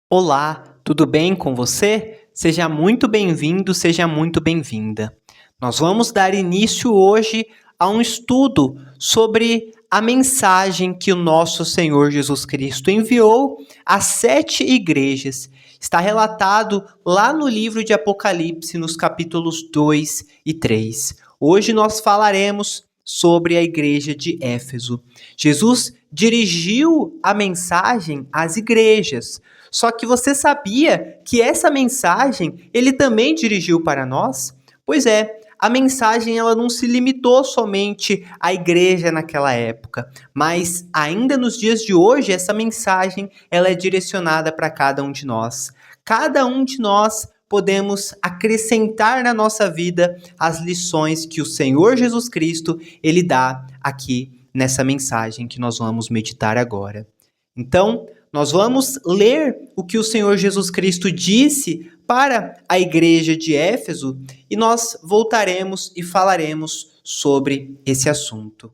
Olá, tudo bem com você? Seja muito bem-vindo, seja muito bem-vinda. Nós vamos dar início hoje a um estudo sobre a mensagem que o nosso Senhor Jesus Cristo enviou às 7 igrejas. Está relatado lá no livro de Apocalipse, nos capítulos 2 e 3. Hoje nós falaremos sobre a igreja de Éfeso. Jesus dirigiu a mensagem às igrejas. Só que você sabia que essa mensagem ele também dirigiu para nós? Pois é, a mensagem ela não se limitou somente à igreja naquela época, mas ainda nos dias de hoje essa mensagem ela é direcionada para cada um de nós. Cada um de nós podemos acrescentar na nossa vida as lições que o Senhor Jesus Cristo ele dá aqui nessa mensagem que nós vamos meditar agora. Então, nós vamos ler o que o Senhor Jesus Cristo disse para a igreja de Éfeso e nós voltaremos e falaremos sobre esse assunto.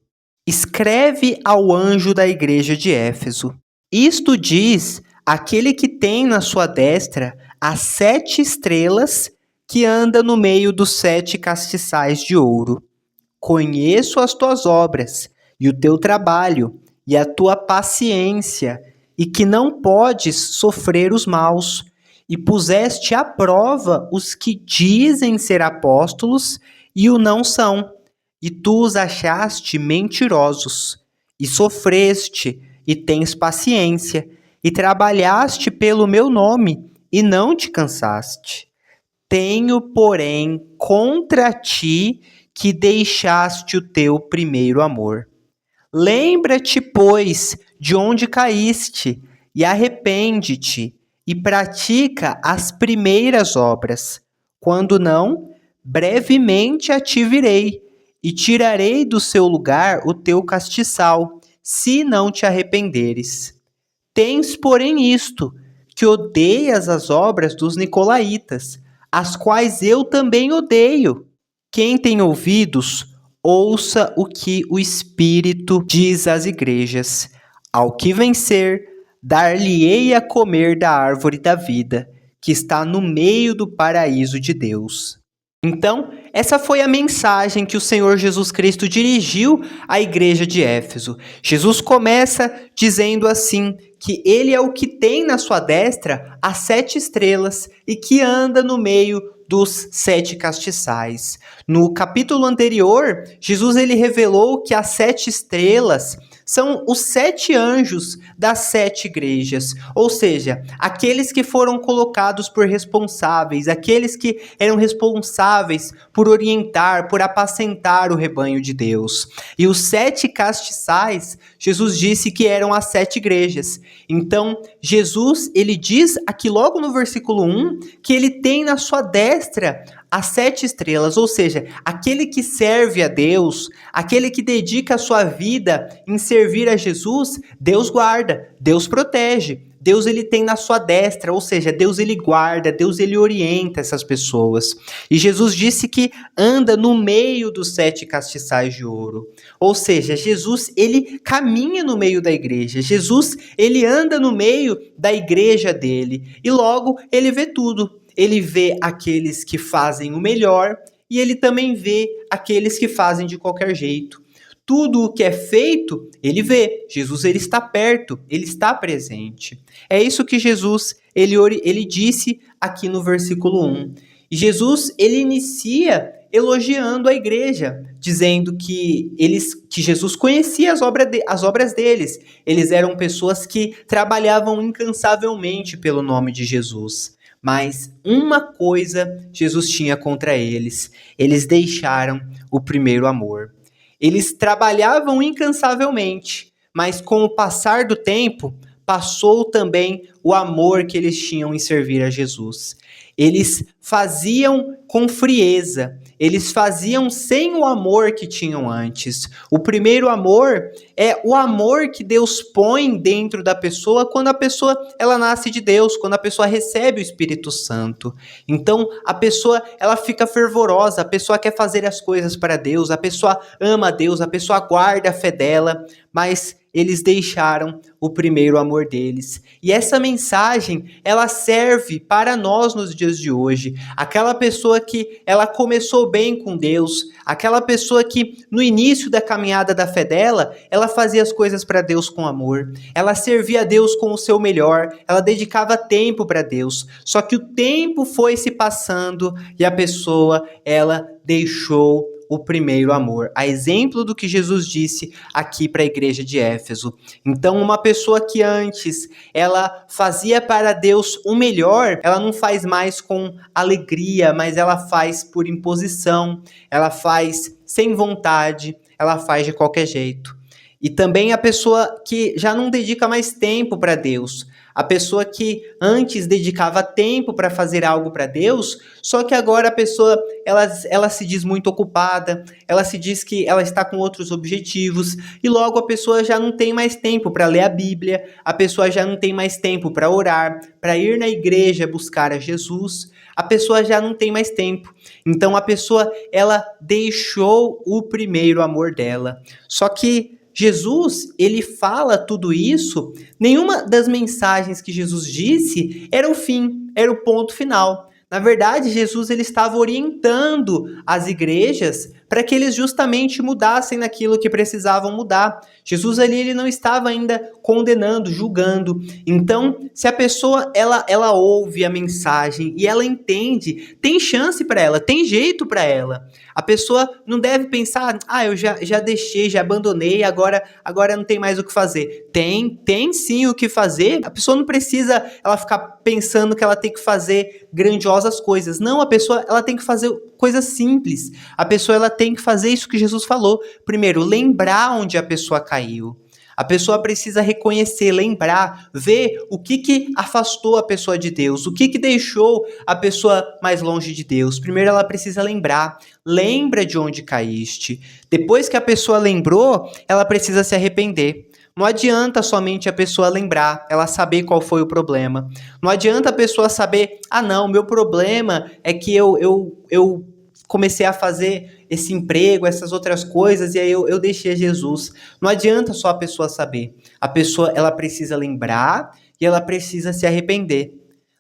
Escreve ao anjo da igreja de Éfeso: isto diz aquele que tem na sua destra as 7 estrelas que anda no meio dos 7 castiçais de ouro. Conheço as tuas obras e o teu trabalho e a tua paciência, e que não podes sofrer os maus, e puseste à prova os que dizem ser apóstolos e o não são, e tu os achaste mentirosos, e sofreste, e tens paciência, e trabalhaste pelo meu nome, e não te cansaste. Tenho, porém, contra ti que deixaste o teu primeiro amor. Lembra-te, pois, de onde caíste, e arrepende-te, e pratica as primeiras obras. Quando não, brevemente a te virei, e tirarei do seu lugar o teu castiçal, se não te arrependeres. Tens, porém, isto, que odeias as obras dos nicolaítas, as quais eu também odeio. Quem tem ouvidos, ouça o que o Espírito diz às igrejas. Ao que vencer, dar-lhe-ei a comer da árvore da vida, que está no meio do paraíso de Deus. Então, essa foi a mensagem que o Senhor Jesus Cristo dirigiu à igreja de Éfeso. Jesus começa dizendo assim, que ele é o que tem na sua destra as 7 estrelas e que anda no meio dos 7 castiçais. No capítulo anterior, Jesus ele revelou que as 7 estrelas são os 7 anjos das 7 igrejas, ou seja, aqueles que foram colocados por responsáveis, aqueles que eram responsáveis por orientar, por apacentar o rebanho de Deus. E os 7 castiçais, Jesus disse que eram as 7 igrejas. Então, Jesus, ele diz aqui logo no versículo 1, que ele tem na sua destra as 7 estrelas, ou seja, aquele que serve a Deus, aquele que dedica a sua vida em servir a Jesus, Deus guarda, Deus protege. Deus ele tem na sua destra, ou seja, Deus ele guarda, Deus ele orienta essas pessoas. E Jesus disse que anda no meio dos 7 castiçais de ouro. Ou seja, Jesus ele caminha no meio da igreja. Jesus ele anda no meio da igreja dele e logo ele vê tudo. Ele vê aqueles que fazem o melhor e ele também vê aqueles que fazem de qualquer jeito. Tudo o que é feito, ele vê. Jesus ele está perto, ele está presente. É isso que Jesus ele disse aqui no versículo 1. E Jesus ele inicia elogiando a igreja, dizendo que Jesus conhecia as obras deles. Eles eram pessoas que trabalhavam incansavelmente pelo nome de Jesus. Mas uma coisa Jesus tinha contra eles: eles deixaram o primeiro amor. Eles trabalhavam incansavelmente, mas com o passar do tempo, passou também o amor que eles tinham em servir a Jesus. Eles faziam com frieza, eles faziam sem o amor que tinham antes. O primeiro amor é o amor que Deus põe dentro da pessoa quando a pessoa ela nasce de Deus, quando a pessoa recebe o Espírito Santo. Então a pessoa ela fica fervorosa, a pessoa quer fazer as coisas para Deus, a pessoa ama a Deus, a pessoa guarda a fé dela, mas eles deixaram o primeiro amor deles. E essa mensagem, ela serve para nós nos dias de hoje. Aquela pessoa que ela começou bem com Deus, aquela pessoa que no início da caminhada da fé dela, ela fazia as coisas para Deus com amor, ela servia a Deus com o seu melhor, ela dedicava tempo para Deus. Só que o tempo foi se passando e a pessoa, ela deixou o primeiro amor, a exemplo do que Jesus disse aqui para a igreja de Éfeso. Então, uma pessoa que antes ela fazia para Deus o melhor, ela não faz mais com alegria, mas ela faz por imposição, ela faz sem vontade, ela faz de qualquer jeito. E também a pessoa que já não dedica mais tempo para Deus, a pessoa que antes dedicava tempo para fazer algo para Deus, só que agora a pessoa ela se diz muito ocupada, ela se diz que ela está com outros objetivos, e logo a pessoa já não tem mais tempo para ler a Bíblia, a pessoa já não tem mais tempo para orar, para ir na igreja buscar a Jesus, a pessoa já não tem mais tempo. Então a pessoa, ela deixou o primeiro amor dela. Só que Jesus, ele fala tudo isso, nenhuma das mensagens que Jesus disse era o fim, era o ponto final. Na verdade, Jesus ele estava orientando as igrejas para que eles justamente mudassem naquilo que precisavam mudar. Jesus ali ele não estava ainda condenando, julgando. Então, se a pessoa ela ouve a mensagem e ela entende, tem chance para ela, tem jeito para ela. A pessoa não deve pensar, eu já deixei, já abandonei, agora não tem mais o que fazer. Tem sim o que fazer. A pessoa não precisa ela ficar pensando que ela tem que fazer grandiosas coisas. Não, a pessoa ela tem que fazer coisas simples. A pessoa ela tem que fazer isso que Jesus falou. Primeiro, lembrar onde a pessoa caiu. A pessoa precisa reconhecer, lembrar, ver o que afastou a pessoa de Deus, o que deixou a pessoa mais longe de Deus. Primeiro ela precisa lembrar, lembra de onde caíste. Depois que a pessoa lembrou, ela precisa se arrepender. Não adianta somente a pessoa lembrar, ela saber qual foi o problema. Não adianta a pessoa saber, não, meu problema é que eu comecei a fazer esse emprego, essas outras coisas, e aí eu deixei Jesus. Não adianta só a pessoa saber. A pessoa, ela precisa lembrar e ela precisa se arrepender.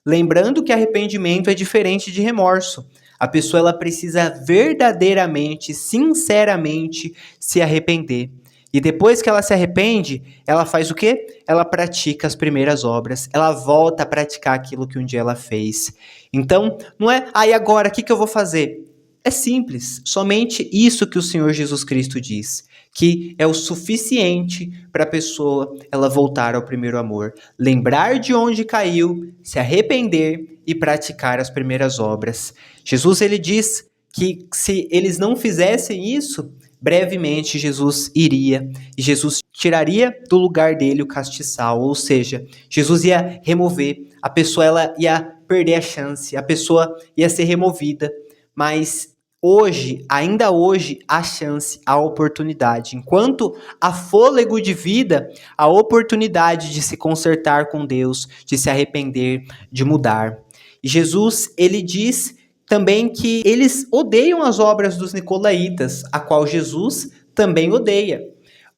Lembrando que arrependimento é diferente de remorso. A pessoa, ela precisa verdadeiramente, sinceramente se arrepender. E depois que ela se arrepende, ela faz o quê? Ela pratica as primeiras obras. Ela volta a praticar aquilo que um dia ela fez. Então, não é, e agora, o que eu vou fazer? É simples, somente isso que o Senhor Jesus Cristo diz, que é o suficiente para a pessoa ela voltar ao primeiro amor. Lembrar de onde caiu, se arrepender e praticar as primeiras obras. Jesus ele diz que se eles não fizessem isso, brevemente Jesus iria e Jesus tiraria do lugar dele o castiçal, ou seja, Jesus ia remover, a pessoa ela ia perder a chance, a pessoa ia ser removida, mas hoje, ainda hoje, há chance, há oportunidade. Enquanto há fôlego de vida, há oportunidade de se consertar com Deus, de se arrepender, de mudar. E Jesus, ele diz também que eles odeiam as obras dos nicolaítas, a qual Jesus também odeia.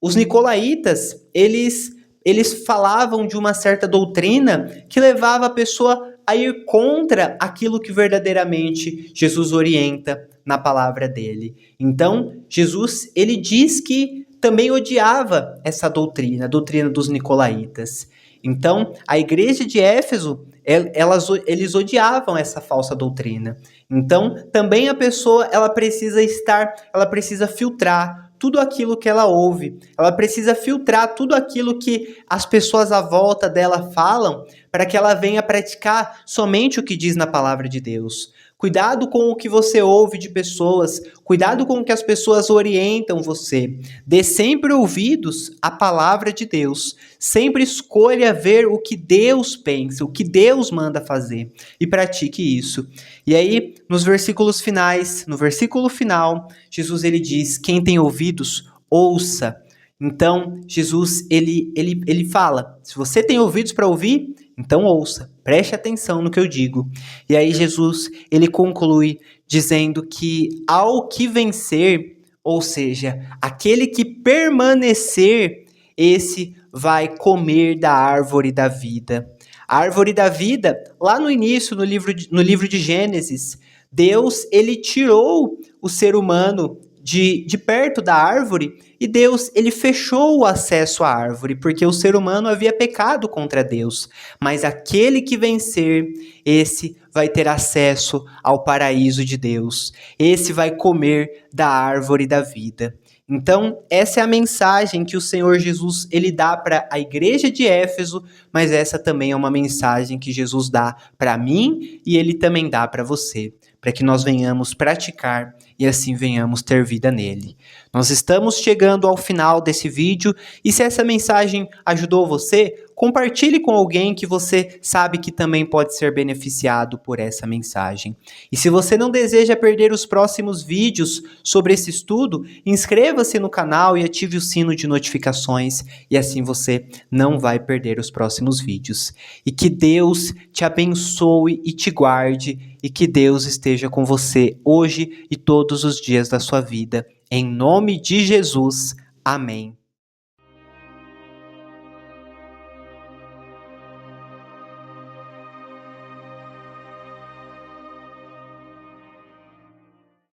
Os nicolaítas, eles falavam de uma certa doutrina que levava a pessoa a ir contra aquilo que verdadeiramente Jesus orienta na palavra dele. Então, Jesus, ele diz que também odiava essa doutrina, a doutrina dos nicolaítas. Então, a igreja de Éfeso, eles odiavam essa falsa doutrina. Então, também a pessoa, ela precisa filtrar tudo aquilo que ela ouve. Ela precisa filtrar tudo aquilo que as pessoas à volta dela falam para que ela venha praticar somente o que diz na palavra de Deus. Cuidado com o que você ouve de pessoas, cuidado com o que as pessoas orientam você. Dê sempre ouvidos à palavra de Deus. Sempre escolha ver o que Deus pensa, o que Deus manda fazer e pratique isso. E aí, nos versículos finais, no versículo final, Jesus ele diz: quem tem ouvidos, ouça. Então, Jesus ele fala: se você tem ouvidos para ouvir, então ouça, preste atenção no que eu digo. E aí Jesus, ele conclui dizendo que ao que vencer, ou seja, aquele que permanecer, esse vai comer da árvore da vida. A árvore da vida, lá no início, no livro de Gênesis, Deus, ele tirou o ser humano de perto da árvore e Deus, ele fechou o acesso à árvore, porque o ser humano havia pecado contra Deus. Mas aquele que vencer, esse vai ter acesso ao paraíso de Deus. Esse vai comer da árvore da vida. Então, essa é a mensagem que o Senhor Jesus ele dá para a igreja de Éfeso, mas essa também é uma mensagem que Jesus dá para mim e ele também dá para você, para que nós venhamos praticar e assim venhamos ter vida nele. Nós estamos chegando ao final desse vídeo e se essa mensagem ajudou você, compartilhe com alguém que você sabe que também pode ser beneficiado por essa mensagem. E se você não deseja perder os próximos vídeos sobre esse estudo, inscreva-se no canal e ative o sino de notificações e assim você não vai perder os próximos vídeos. E que Deus te abençoe e te guarde e que Deus esteja com você hoje e todos os dias da sua vida. Em nome de Jesus. Amém.